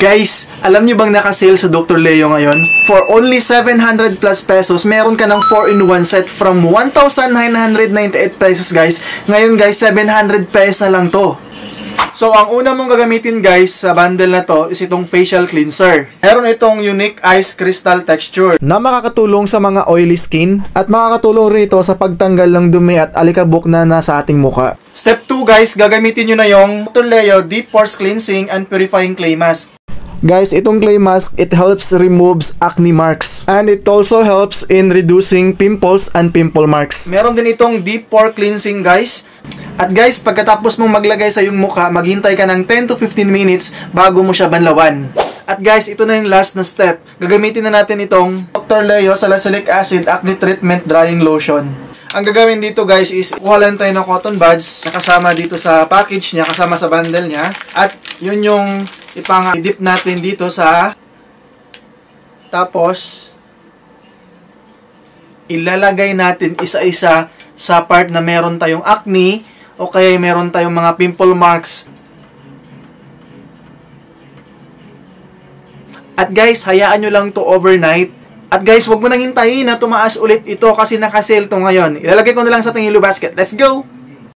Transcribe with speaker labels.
Speaker 1: Guys, alam nyo bang naka-sale sa Dr. Leo ngayon? For only 700 plus pesos, meron ka ng 4-in-1 set from 1,998 pesos guys. Ngayon guys, 700 pesos na lang to. So, ang una mong gagamitin guys sa bundle na to is itong facial cleanser. Meron itong unique ice crystal texture na makakatulong sa mga oily skin at makakatulong rin ito sa pagtanggal ng dumi at alikabok na nasa ating muka. Step 2 guys, gagamitin nyo na yung Dr. Leo Deep Pores Cleansing and Purifying Clay Mask. Guys, itong clay mask, it helps removes acne marks. And it also helps in reducing pimples and pimple marks. Meron din itong deep pore cleansing guys. At guys, pagkatapos mong maglagay sa iyong mukha, maghintay ka ng 10 to 15 minutes bago mo siya banlawan. At guys, ito na yung last na step. Gagamitin na natin itong Dr. Leo Salicylic Acid Acne Treatment Drying Lotion. Ang gagawin dito guys is kuha lang tayo ng cotton buds na kasama dito sa package niya, kasama sa bundle niya. At yun yung ipang-dip natin dito sa, tapos ilalagay natin isa-isa sa part na meron tayong acne o kaya meron tayong mga pimple marks. At guys, hayaan nyo lang to overnight. At guys, wag mo nang hintayin na tumaas ulit ito kasi naka-sale to ngayon. Ilalagay ko na lang sa ating Yellow Basket. Let's go!